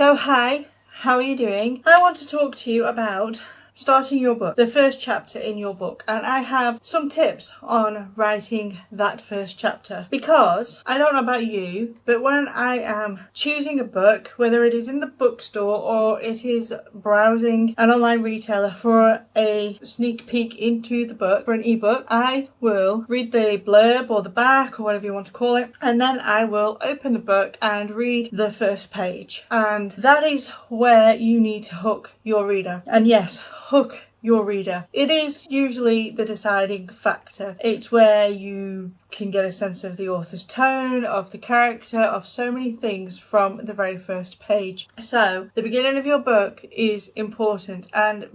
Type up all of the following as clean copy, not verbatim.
So hi, how are you doing? I want to talk to you about starting your book, the first chapter in your book, and I have some tips on writing that first chapter, because I don't know about you, but when I am choosing a book, whether it is in the bookstore or it is browsing an online retailer for a sneak peek into the book for an ebook, I will read the blurb or the back or whatever you want to call it, and then I will open the book and read the first page, and that is where you need to hook your reader. And yes, hook your reader. It is usually the deciding factor. It's where you can get a sense of the author's tone, of the character, of so many things from the very first page. So the beginning of your book is important, and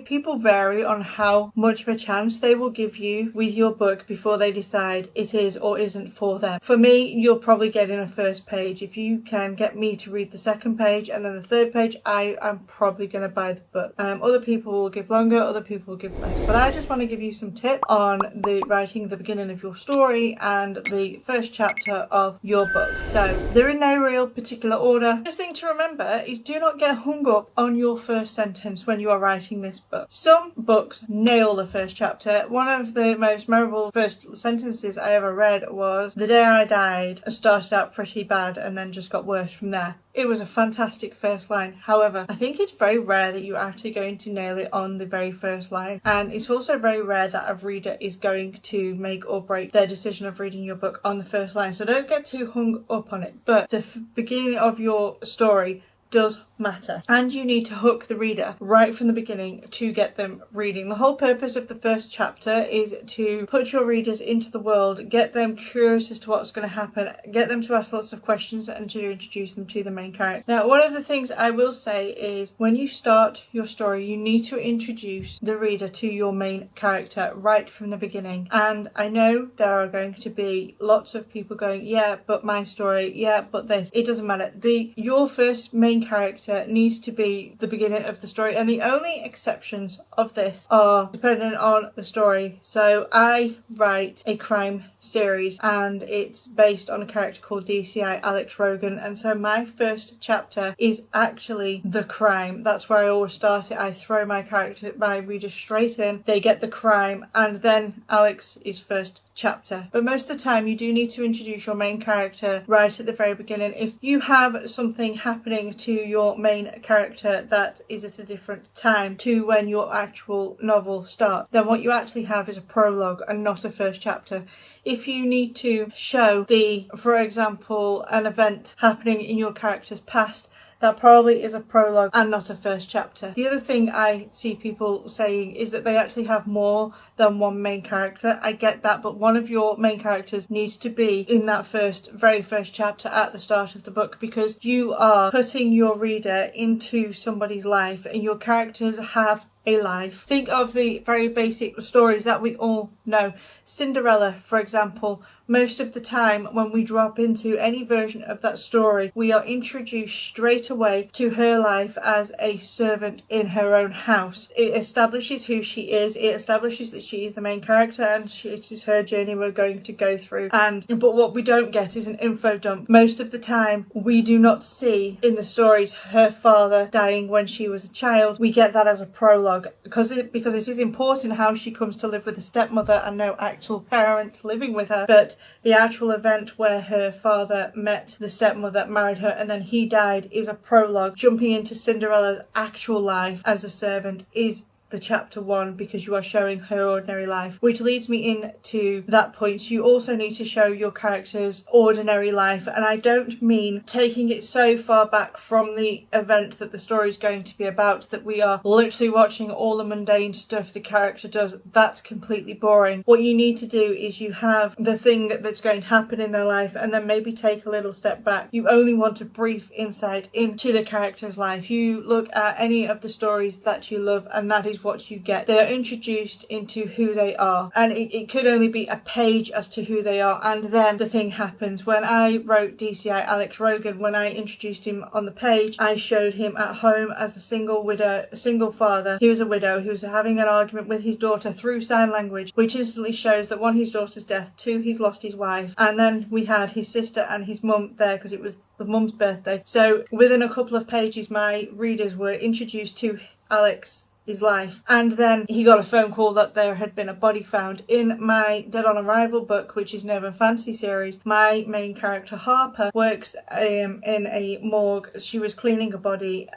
people vary on how much of a chance they will give you with your book before they decide it is or isn't for them. For me, you'll probably get in a first page. If you can get me to read the second page and then the third page, I am probably going to buy the book. Other people will give longer, other people will give less, but I just want to give you some tips on the writing the beginning of your story and the first chapter of your book. So they're in no real particular order. First thing to remember is do not get hung up on your first sentence when you are writing this book. Some books nail the first chapter. One of the most memorable first sentences I ever read was, "The day I died started out pretty bad and then just got worse from there." It was a fantastic first line. However, I think it's very rare that you're actually going to nail it on the very first line. And it's also very rare that a reader is going to make or break their decision of reading your book on the first line. So don't get too hung up on it. But the beginning of your story does matter, and you need to hook the reader right from the beginning to get them reading. The whole purpose of the first chapter is to put your readers into the world, get them curious as to what's going to happen, get them to ask lots of questions, and to introduce them to the main character. Now, one of the things I will say is when you start your story, you need to introduce the reader to your main character right from the beginning. And I know there are going to be lots of people going, yeah, but my story, yeah, but this. It doesn't matter. Your first main character needs to be the beginning of the story, and the only exceptions of this are dependent on the story. So I write a crime series and it's based on a character called DCI Alex Rogan, and so my first chapter is actually the crime. That's where I always start it. I throw my reader straight in, they get the crime, and then Alex is first chapter. But most of the time you do need to introduce your main character right at the very beginning. If you have something happening to your main character that is at a different time to when your actual novel starts, then what you actually have is a prologue and not a first chapter. If you need to show for example, an event happening in your character's past, that probably is a prologue and not a first chapter. The other thing I see people saying is that they actually have more than one main character. I get that, but one of your main characters needs to be in that very first chapter at the start of the book, because you are putting your reader into somebody's life and your characters have a life. Think of the very basic stories that we all know. Cinderella, for example. Most of the time when we drop into any version of that story, we are introduced straight away to her life as a servant in her own house. It establishes who she is. It establishes that she is the main character, and it is her journey we're going to go through. But what we don't get is an info dump. Most of the time we do not see in the stories her father dying when she was a child. We get that as a prologue because it is important how she comes to live with a stepmother and no actual parent living with her. But the actual event where her father met the stepmother, married her, and then he died is a prologue. Jumping into Cinderella's actual life as a servant is the chapter 1, because you are showing her ordinary life, which leads me into that point. You also need to show your character's ordinary life, and I don't mean taking it so far back from the event that the story is going to be about that we are literally watching all the mundane stuff the character does. That's completely boring. What you need to do is you have the thing that's going to happen in their life and then maybe take a little step back. You only want a brief insight into the character's life. You look at any of the stories that you love, and that is is what you get. They are introduced into who they are, and it could only be a page as to who they are, and then the thing happens. When I wrote DCI Alex Rogan, when I introduced him on the page, I showed him at home as a single father. He was a widow. He was having an argument with his daughter through sign language, which instantly shows that 1, his daughter's death, 2, he's lost his wife, and then we had his sister and his mum there because it was the mum's birthday. So within a couple of pages, my readers were introduced to Alex's life, and then he got a phone call that there had been a body found. In my Dead on Arrival book, which is Never Fantasy series, my main character Harper works in a morgue. She was cleaning a body.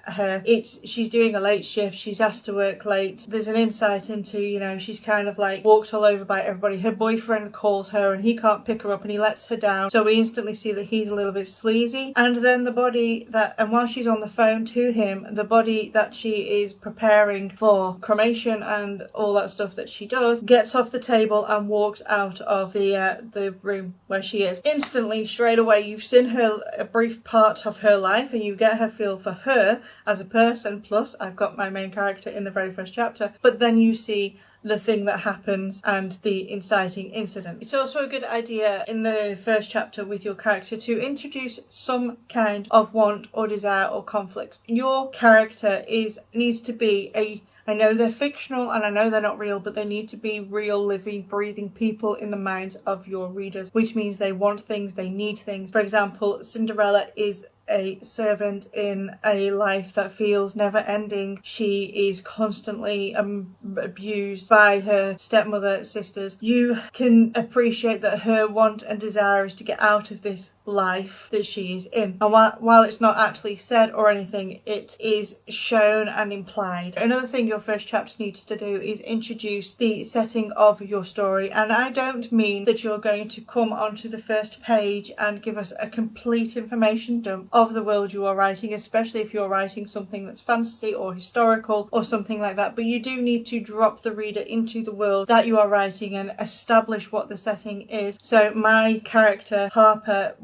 She's doing a late shift. She's asked to work late. There's an insight into, you know, she's kind of like walked all over by everybody. Her boyfriend calls her and he can't pick her up and he lets her down, so we instantly see that he's a little bit sleazy. And then and while she's on the phone to him, the body that she is preparing for cremation and all that stuff that she does gets off the table and walks out of the room where she is. Instantly, straight away, you've seen a brief part of her life, and you get her feel for her as a person. Plus, I've got my main character in the very first chapter, but then you see the thing that happens and the inciting incident. It's also a good idea in the first chapter with your character to introduce some kind of want or desire or conflict. Your character needs to be I know they're fictional and I know they're not real, but they need to be real, living, breathing people in the minds of your readers, which means they want things, they need things. For example, Cinderella is a servant in a life that feels never ending. She is constantly abused by her stepmother sisters. You can appreciate that her want and desire is to get out of this life that she is in, and while it's not actually said or anything, it is shown and implied. Another thing your first chapter needs to do is introduce the setting of your story, and I don't mean that you're going to come onto the first page and give us a complete information dump of the world you are writing, especially if you're writing something that's fantasy or historical or something like that, but you do need to drop the reader into the world that you are writing and establish what the setting is. So my character Harper,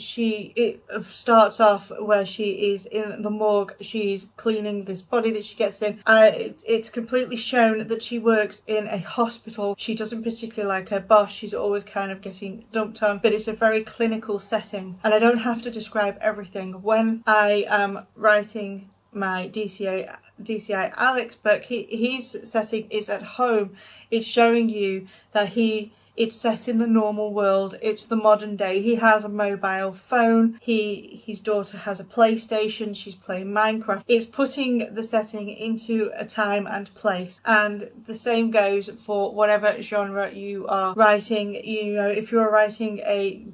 it starts off where she is in the morgue, she's cleaning this body that she gets in. It's completely shown that she works in a hospital. She doesn't particularly like her boss, she's always kind of getting dumped on, but it's a very clinical setting, and I don't have to describe everything. When I am writing my DCI Alex book, his setting is at home. It's showing you that it's set in the normal world. It's the modern day. He has a mobile phone. His daughter has a PlayStation. She's playing Minecraft. It's putting the setting into a time and place. And the same goes for whatever genre you are writing. You know, if you're writing a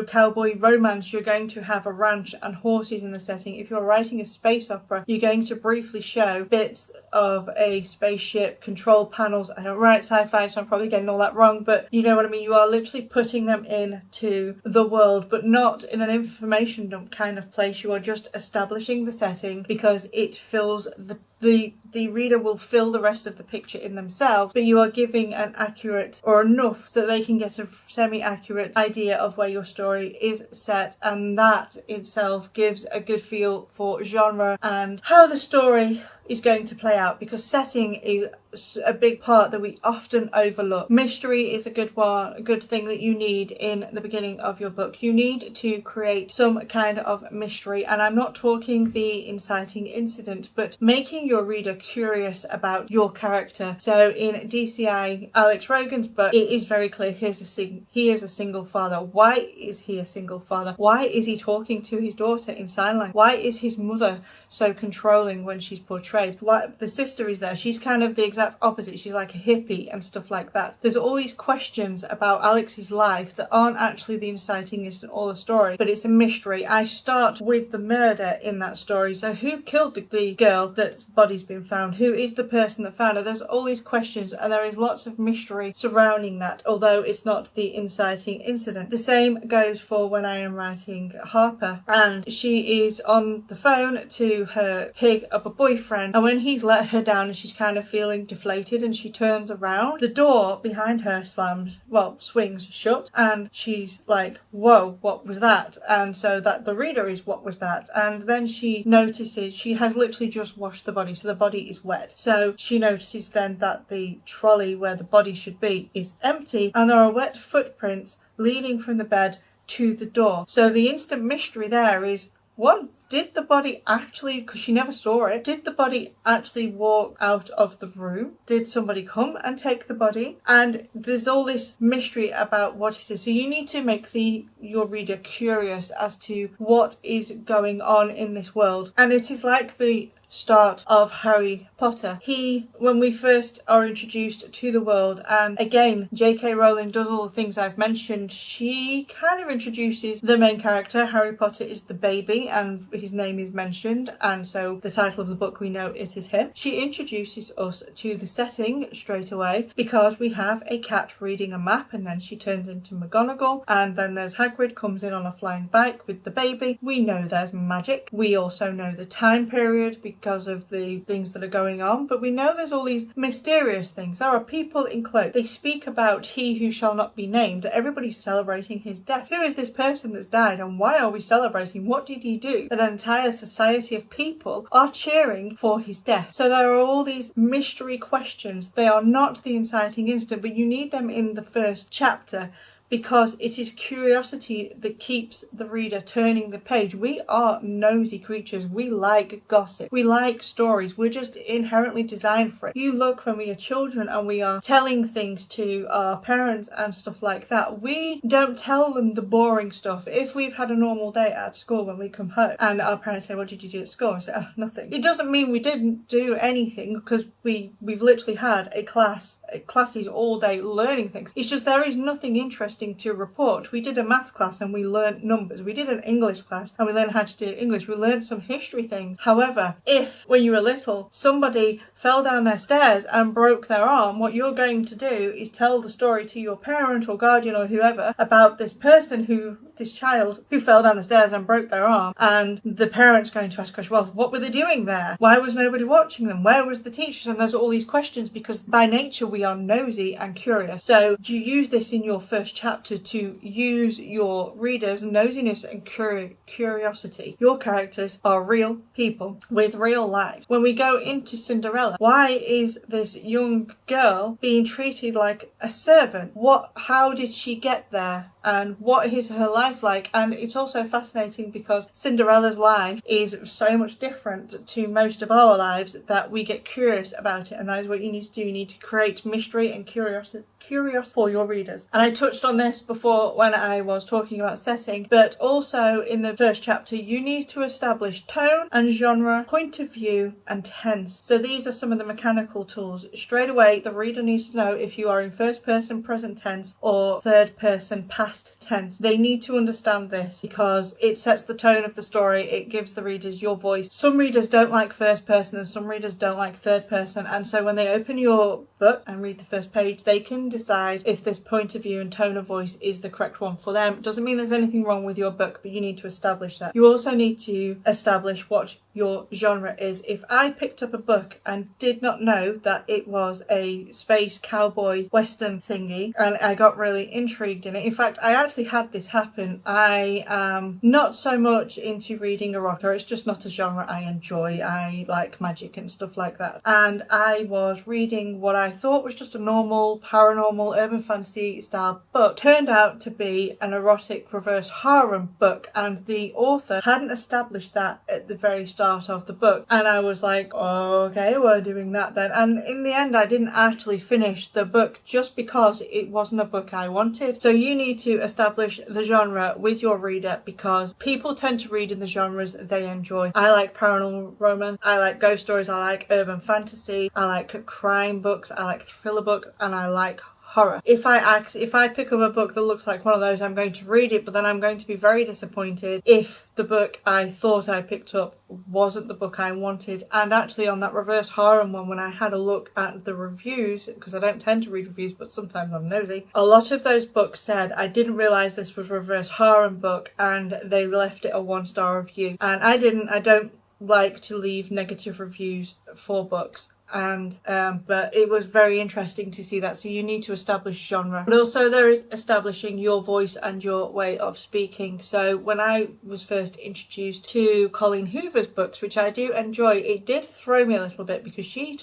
cowboy romance, you're going to have a ranch and horses in the setting. If you're writing a space opera, you're going to briefly show bits of a spaceship, control panels. I don't write sci-fi, so I'm probably getting all that wrong, but you know what I mean? You are literally putting them into the world, but not in an information dump kind of place. You are just establishing the setting because it fills the reader will fill the rest of the picture in themselves, but you are giving an accurate or enough so that they can get a semi-accurate idea of where your story is set, and that itself gives a good feel for genre and how the story is going to play out, because setting is a big part that we often overlook. Mystery is a good thing that you need in the beginning of your book. You need to create some kind of mystery, and I'm not talking the inciting incident, but making your reader curious about your character. So in DCI Alex Rogan's book, it is very clear he is a single father. Why is he a single father? Why is he talking to his daughter in sign language? Why is his mother so controlling when she's portrayed? Why the sister is there? She's kind of the exact opposite. She's like a hippie and stuff like that. There's all these questions about Alex's life that aren't actually the inciting incident or the story, but it's a mystery. I start with the murder in that story. So who killed the girl that's body's been found? Who is the person that found her? There's all these questions, and there is lots of mystery surrounding that, although it's not the inciting incident. The same goes for when I am writing Harper, and she is on the phone to her pig of a boyfriend, and when he's let her down and she's kind of feeling deflated and she turns around, the door behind her swings shut, and she's like, whoa, what was that? And so that the reader is, what was that? And then she notices she has literally just washed the body. body, so the body is wet. So she notices then that the trolley where the body should be is empty, and there are wet footprints leading from the bed to the door. So the instant mystery there is, what did the body actually, because she never saw it, did the body actually walk out of the room? Did somebody come and take the body? And there's all this mystery about what it is. So you need to make your reader curious as to what is going on in this world. And it is like the start of Harry Potter. When we first are introduced to the world, and again, J.K. Rowling does all the things I've mentioned, she kind of introduces the main character. Harry Potter is the baby, and his name is mentioned, and so the title of the book, we know it is him. She introduces us to the setting straight away, because we have a cat reading a map, and then she turns into McGonagall, and then there's Hagrid comes in on a flying bike with the baby. We know there's magic. We also know the time period, because of the things that are going on, but we know there's all these mysterious things. There are people in cloaks. They speak about he who shall not be named. Everybody's celebrating his death. Who is this person that's died, and why are we celebrating? What did he do that an entire society of people are cheering for his death? So there are all these mystery questions. They are not the inciting incident, but you need them in the first chapter, because it is curiosity that keeps the reader turning the page. We are nosy creatures. We like gossip. We like stories. We're just inherently designed for it. You look when we are children and we are telling things to our parents and stuff like that. We don't tell them the boring stuff. If we've had a normal day at school when we come home and our parents say, what did you do at school? I say, oh, nothing. It doesn't mean we didn't do anything, because we've literally had classes all day learning things. It's just there is nothing interesting to report. We did a maths class and we learned numbers. We did an English class and we learned how to do English. We learned some history things. However, if when you were little somebody fell down their stairs and broke their arm, what you're going to do is tell the story to your parent or guardian or whoever about this child who fell down the stairs and broke their arm, and the parent's going to ask questions. Well, what were they doing there? Why was nobody watching them? Where was the teachers? And there's all these questions, because by nature we are nosy and curious. So you use this in your first chapter to use your readers' nosiness and curiosity. Your characters are real people with real lives. When we go into Cinderella, why is this young girl being treated like a servant? How did she get there? And what is her life like? And it's also fascinating because Cinderella's life is so much different to most of our lives that we get curious about it, and that is what you need to do. You need to create mystery and curiosity for your readers. And I touched on this before when I was talking about setting, but also in the first chapter you need to establish tone and genre, point of view and tense. So these are some of the mechanical tools. Straight away the reader needs to know if you are in first person present tense or third person past tense. They need to understand this because it sets the tone of the story. It gives the readers your voice. Some readers don't like first person and some readers don't like third person, and so when they open your book and read the first page, they can decide if this point of view and tone of voice is the correct one for them. It doesn't mean there's anything wrong with your book, but you need to establish that. You also need to establish what your genre is. If I picked up a book and did not know that it was a space cowboy western thingy and I got really intrigued in it, in fact I actually had this happen. I am not so much into reading erotica. It's just not a genre I enjoy. I like magic and stuff like that, and I was reading what I thought was just a normal paranormal urban fantasy style book. Turned out to be an erotic reverse harem book, and the author hadn't established that at the very start of the book, and I was like, okay, we're doing that then. And in the end I didn't actually finish the book just because it wasn't a book I wanted. So you need to establish the genre with your reader, because people tend to read in the genres they enjoy. I like paranormal romance, I like ghost stories, I like urban fantasy, I like crime books, I like thriller books, and I like horror. If I pick up a book that looks like one of those, I'm going to read it, but then I'm going to be very disappointed if the book I thought I picked up wasn't the book I wanted. And actually on that reverse harem one, when I had a look at the reviews, because I don't tend to read reviews but sometimes I'm nosy, a lot of those books said, I didn't realise this was a reverse harem book, and they left it a 1-star review. And I don't like to leave negative reviews for books. and but it was very interesting to see that. So you need to establish genre, but also there is establishing your voice and your way of speaking. So when I was first introduced to Colleen Hoover's books, which I do enjoy, it did throw me a little bit because she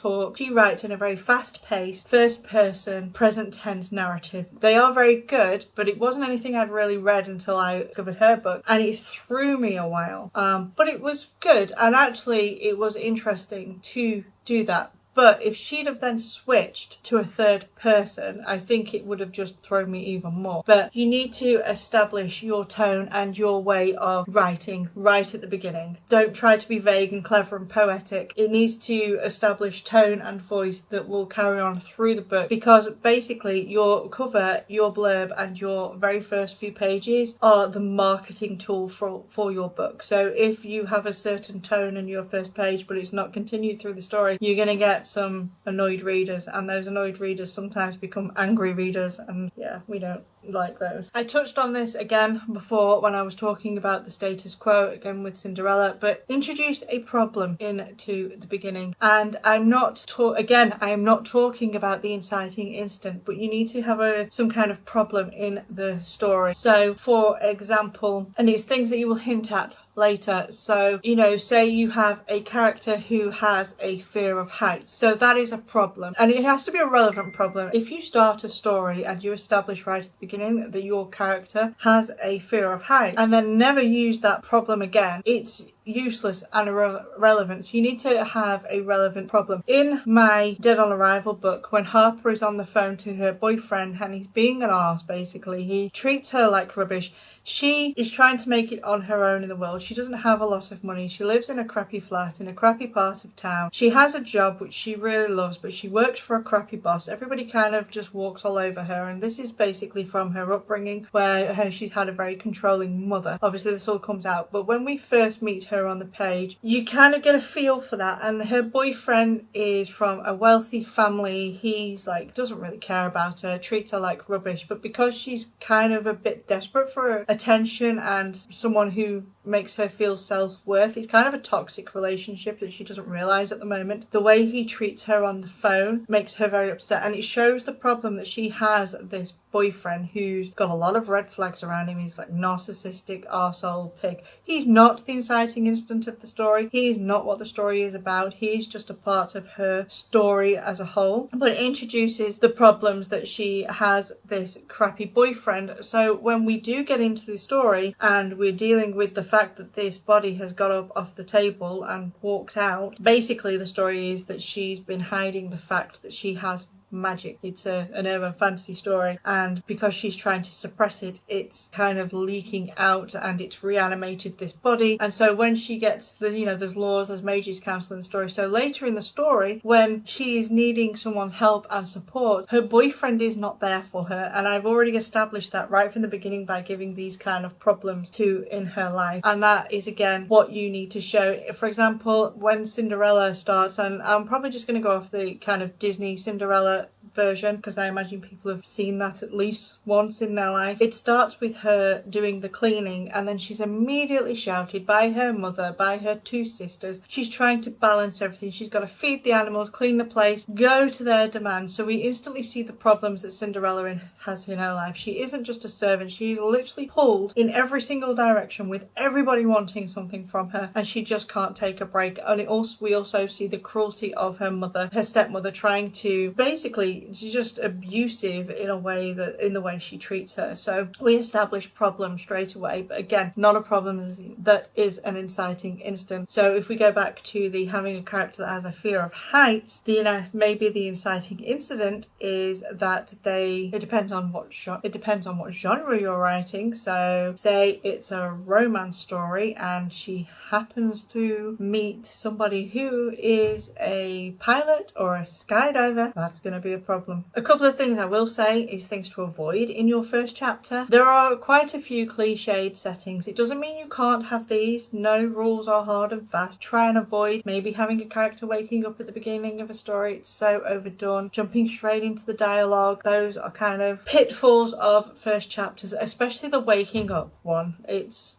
writes in a very fast-paced, first-person, present-tense narrative. They are very good, but it wasn't anything I'd really read until I discovered her book, and it threw me a while. But it was good, and actually it was interesting to do that. But if she'd have then switched to a third person, I think it would have just thrown me even more. But you need to establish your tone and your way of writing right at the beginning. Don't try to be vague and clever and poetic. It needs to establish tone and voice that will carry on through the book, because basically your cover, your blurb, and your very first few pages are the marketing tool for your book. So if you have a certain tone in your first page but it's not continued through the story, you're going to get some annoyed readers, and those annoyed readers sometimes become angry readers, and yeah, we don't like those. I touched on this again before when I was talking about the status quo again with Cinderella, but introduce a problem into the beginning. And I am not talking about the inciting incident, but you need to have some kind of problem in the story. So for example, and it's things that you will hint at later. So, say you have a character who has a fear of heights. So that is a problem. And it has to be a relevant problem. If you start a story and you establish right at the beginning that your character has a fear of heights and then never use that problem again, it's useless and irrelevant. So you need to have a relevant problem. In my Dead on Arrival book, when Harper is on the phone to her boyfriend and he's being an arse, basically, he treats her like rubbish. She is trying to make it on her own in the world. She doesn't have a lot of money. She lives in a crappy flat in a crappy part of town. She has a job which she really loves, but she works for a crappy boss. Everybody kind of just walks all over her, and this is basically from her upbringing where she's had a very controlling mother. Obviously this all comes out, but when we first meet her on the page, you kind of get a feel for that. And her boyfriend is from a wealthy family. He's doesn't really care about her, treats her like rubbish, but because she's kind of a bit desperate for attention and someone who makes her feel self-worth, it's kind of a toxic relationship that she doesn't realize at the moment. The way he treats her on the phone makes her very upset, and it shows the problem that she has this boyfriend who's got a lot of red flags around him. He's narcissistic, arsehole, pig. He's not the inciting incident of the story. He's not what the story is about. He's just a part of her story as a whole, but it introduces the problems that she has this crappy boyfriend. So when we do get into the story and we're dealing with the fact that this body has got up off the table and walked out, basically the story is that she's been hiding the fact that she has magic. It's an urban fantasy story, and because she's trying to suppress it, it's kind of leaking out and it's reanimated this body. And so when she gets there's laws, there's mages council in the story. So later in the story, when she is needing someone's help and support, her boyfriend is not there for her, and I've already established that right from the beginning by giving these kind of problems in her life. And that is again what you need to show. For example, when Cinderella starts, and I'm probably just going to go off the kind of Disney Cinderella version because I imagine people have seen that at least once in their life. It starts with her doing the cleaning, and then she's immediately shouted by her mother, by her two sisters. She's trying to balance everything. She's got to feed the animals, clean the place, go to their demands. So we instantly see the problems that Cinderella has in her life. She isn't just a servant. She's literally pulled in every single direction with everybody wanting something from her, and she just can't take a break. And we also see the cruelty of her mother, her stepmother, trying to basically, she's just abusive in the way she treats her. So we establish problems straight away, but again, not a problem that is an inciting incident. So if we go back to the having a character that has a fear of heights, maybe the inciting incident is that it depends on what genre you're writing. So say it's a romance story and she happens to meet somebody who is a pilot or a skydiver, that's going to be a problem. problem. A couple of things I will say is things to avoid in your first chapter. There are quite a few cliched settings. It doesn't mean you can't have these. No rules are hard and fast. Try and avoid maybe having a character waking up at the beginning of a story. It's so overdone. Jumping straight into the dialogue. Those are kind of pitfalls of first chapters, especially the waking up one.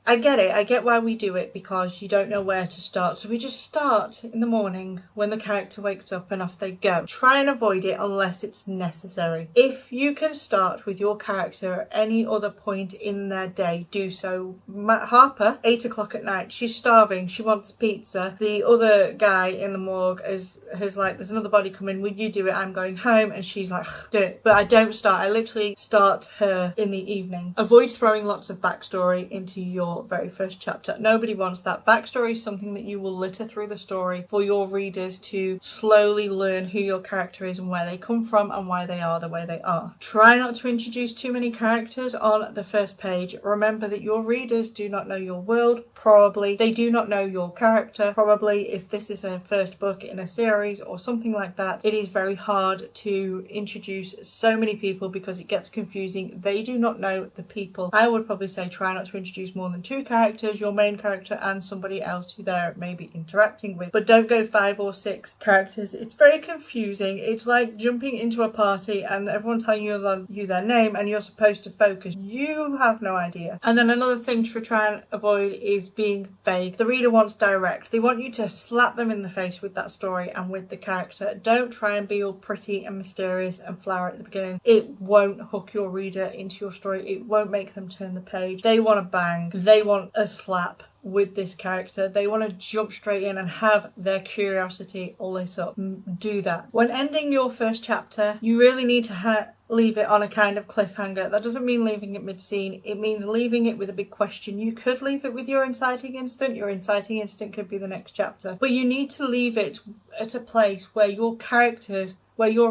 I get it. I get why we do it, because you don't know where to start. So we just start in the morning when the character wakes up and off they go. Try and avoid it unless it's necessary. If you can start with your character at any other point in their day, do so. Harper, 8 o'clock at night, she's starving, she wants pizza. The other guy in the morgue has like, there's another body coming, will you do it? I'm going home. And she's like, do it. But I don't start. I literally start her in the evening. Avoid throwing lots of backstory into your very first chapter. Nobody wants that. Backstory is something that you will litter through the story for your readers to slowly learn who your character is and where they come from and why they are the way they are. Try not to introduce too many characters on the first page. Remember that your readers do not know your world, probably. They do not know your character, probably. If this is a first book in a series or something like that, it is very hard to introduce so many people because it gets confusing. They do not know the people. I would probably say try not to introduce more than 2 characters, your main character and somebody else who they're maybe interacting with. But don't go 5 or 6 characters. It's very confusing. It's like jumping into a party and everyone telling you their name and you're supposed to focus. You have no idea. And then another thing to try and avoid is being vague. The reader wants direct. They want you to slap them in the face with that story and with the character. Don't try and be all pretty and mysterious and flower at the beginning. It won't hook your reader into your story. It won't make them turn the page. They want a bang. They want a slap with this character. They want to jump straight in and have their curiosity lit up. Do that. When ending your first chapter, you really need to leave it on a kind of cliffhanger. That doesn't mean leaving it mid-scene. It means leaving it with a big question. You could leave it with your inciting instant. Your inciting instant could be the next chapter. But you need to leave it at a place where your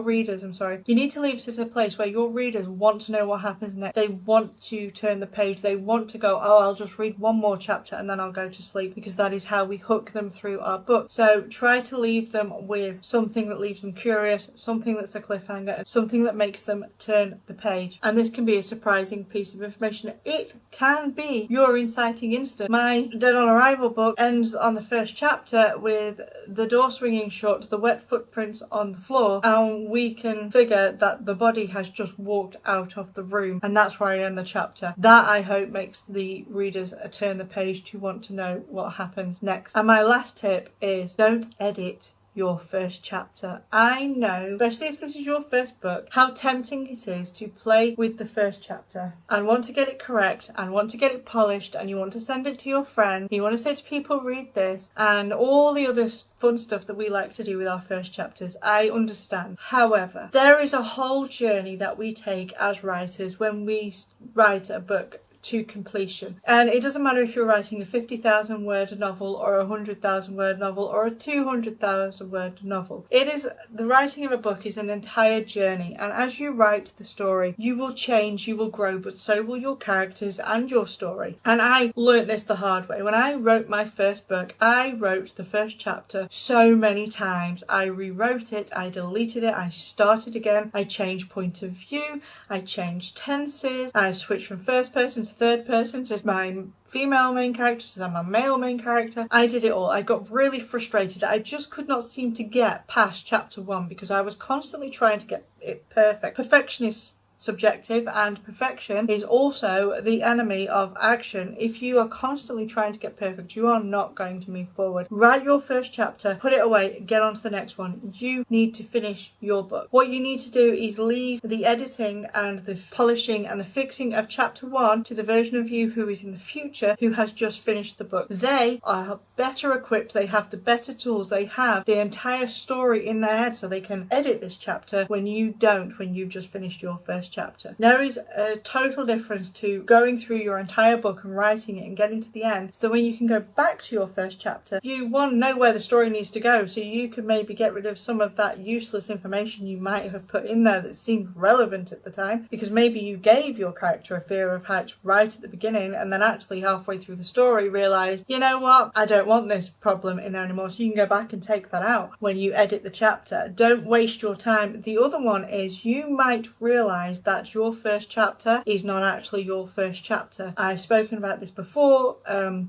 readers, you need to leave it at a place where your readers want to know what happens next. They want to turn the page. They want to go, oh, I'll just read one more chapter and then I'll go to sleep, because that is how we hook them through our book. So try to leave them with something that leaves them curious, something that's a cliffhanger, and something that makes them turn the page. And this can be a surprising piece of information. It can be your inciting instant. My Dead on Arrival book ends on the first chapter with the door swinging shut, the wet footprints on the floor, and we can figure that the body has just walked out of the room, and that's where I end the chapter. That, I hope, makes the readers turn the page to want to know what happens next. And my last tip is don't edit your first chapter. I know, especially if this is your first book, how tempting it is to play with the first chapter and want to get it correct and want to get it polished, and you want to send it to your friend. You want to say to people, read this, and all the other fun stuff that we like to do with our first chapters. I understand. However, there is a whole journey that we take as writers when we write a book to completion. And it doesn't matter if you're writing a 50,000 word novel or a 100,000 word novel or a 200,000 word novel. The writing of a book is an entire journey, and as you write the story, you will change, you will grow, but so will your characters and your story. And I learnt this the hard way. When I wrote my first book, I wrote the first chapter so many times. I rewrote it, I deleted it, I started again, I changed point of view, I changed tenses, I switched from first person to third person to my female main character to my male main character. I did it all. I got really frustrated. I just could not seem to get past chapter 1 because I was constantly trying to get it perfect. Perfection is subjective, and perfection is also the enemy of action. If you are constantly trying to get perfect, you are not going to move forward. Write your first chapter, put it away, get on to the next one. You need to finish your book. What you need to do is leave the editing and the polishing and the fixing of chapter 1 to the version of you who is in the future, who has just finished the book. They are better equipped, they have the better tools, they have the entire story in their head, so they can edit this chapter when you don't, when you've just finished your first first chapter. There is a total difference to going through your entire book and writing it and getting to the end, so that when you can go back to your first chapter, you know where the story needs to go, so you can maybe get rid of some of that useless information you might have put in there that seemed relevant at the time, because maybe you gave your character a fear of heights right at the beginning, and then actually halfway through the story realised, you know what, I don't want this problem in there anymore, so you can go back and take that out when you edit the chapter. Don't waste your time. The other one is you might realise that your first chapter is not actually your first chapter. I've spoken about this before,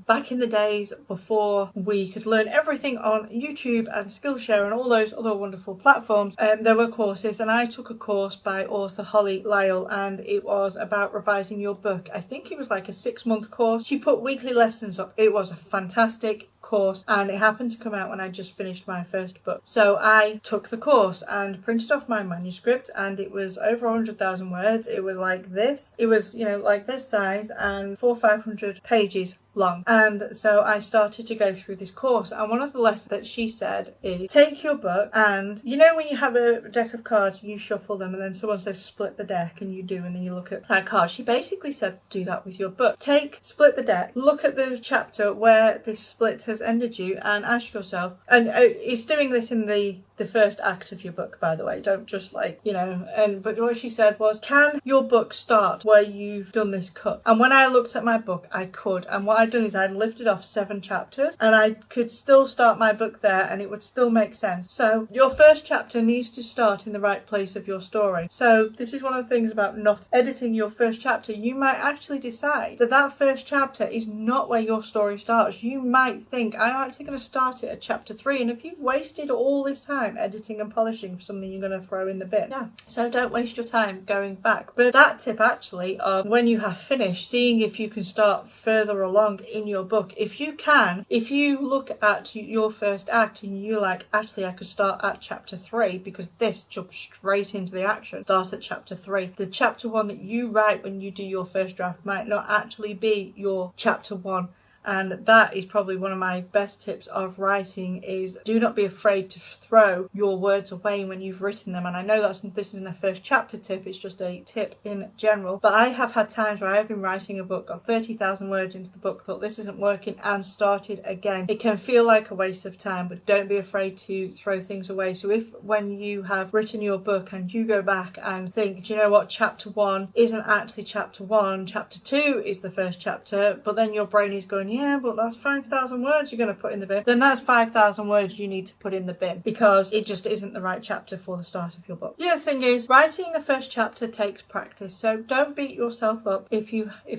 back in the days before we could learn everything on YouTube and Skillshare and all those other wonderful platforms. There were courses, and I took a course by author Holly Lyle, and it was about revising your book. I think it was like a 6-month course. She put weekly lessons up. It was a fantastic course, and it happened to come out when I just finished my first book. So I took the course and printed off my manuscript, and it was over 100,000 words. It was like this. It was, like this size and 400 or 500 pages long. And so I started to go through this course, and one of the lessons that she said is take your book, and when you have a deck of cards and you shuffle them and then someone says split the deck, and you do, and then you look at that card. She basically said do that with your book. Split the deck, look at the chapter where this split has ended you, and ask yourself, and it's doing this in the first act of your book, by the way. Don't just but what she said was, can your book start where you've done this cut? And when I looked at my book, I could. And what I'd done is I'd lifted off 7 chapters, and I could still start my book there, and it would still make sense. So your first chapter needs to start in the right place of your story. So this is one of the things about not editing your first chapter. You might actually decide that first chapter is not where your story starts. You might think, I'm actually going to start it at chapter 3, and if you've wasted all this time editing and polishing for something you're going to throw in the bin. Yeah. So don't waste your time going back. But that tip actually of when you have finished, seeing if you can start further along in your book. If you look at your first act and you're like, actually I could start at chapter 3 because this jumps straight into the action. Start at chapter 3. The chapter 1 that you write when you do your first draft might not actually be your chapter 1. And that is probably one of my best tips of writing, is do not be afraid to throw your words away when you've written them. And I know this isn't a first chapter tip, it's just a tip in general. But I have had times where I've been writing a book, got 30,000 words into the book, thought this isn't working, and started again. It can feel like a waste of time, but don't be afraid to throw things away. So if when you have written your book and you go back and think, do you know what, chapter 1 isn't actually chapter 1, chapter 2 is the first chapter, but then your brain is going, yeah, but that's 5,000 words you're going to put in the bin, then that's 5,000 words you need to put in the bin, because it just isn't the right chapter for the start of your book. The other thing is, writing the first chapter takes practice, so don't beat yourself up if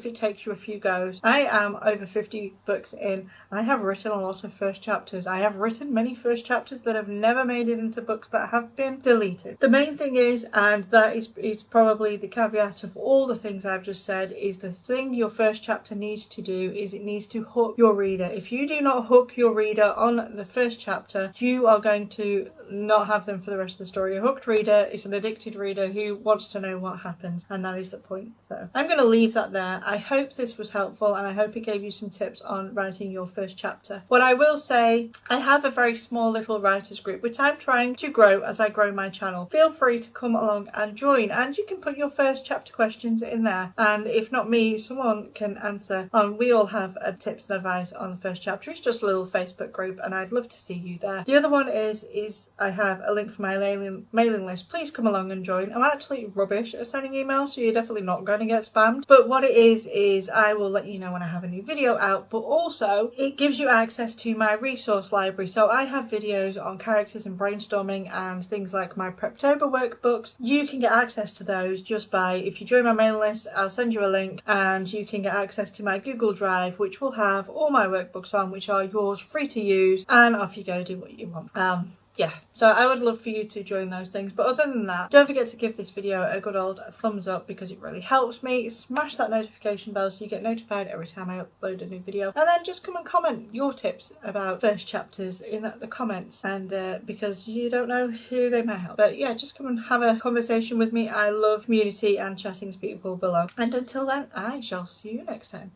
it takes you a few goes. I am over 50 books in. I have written a lot of first chapters. I have written many first chapters that have never made it into books that have been deleted. The main thing is, and that is probably the caveat of all the things I've just said, is the thing your first chapter needs to do is it needs to hook your reader. If you do not hook your reader on the first chapter, you are going to not have them for the rest of the story. A hooked reader is an addicted reader who wants to know what happens, and that is the point. So I'm going to leave that there. I hope this was helpful, and I hope it gave you some tips on writing your first chapter. What I will say, I have a very small little writers group which I'm trying to grow as I grow my channel. Feel free to come along and join, and you can put your first chapter questions in there, and if not me, someone can answer. We all have tips and advice on the first chapter. It's just a little Facebook group, and I'd love to see you there. The other one is I have a link for my mailing list. Please come along and join. I'm actually rubbish at sending emails, so you're definitely not going to get spammed, but what it is I will let you know when I have a new video out, but also it gives you access to my resource library. So I have videos on characters and brainstorming and things like my Preptober workbooks. You can get access to those just by, if you join my mailing list, I'll send you a link, and you can get access to my Google Drive, which will have all my workbooks on, which are yours, free to use, and off you go, do what you want. Yeah, so I would love for you to join those things. But other than that, don't forget to give this video a good old thumbs up, because it really helps me. Smash that notification bell so you get notified every time I upload a new video. And then just come and comment your tips about first chapters in the comments, and because you don't know who they may help. But yeah, just come and have a conversation with me. I love community and chatting to people below. And until then, I shall see you next time.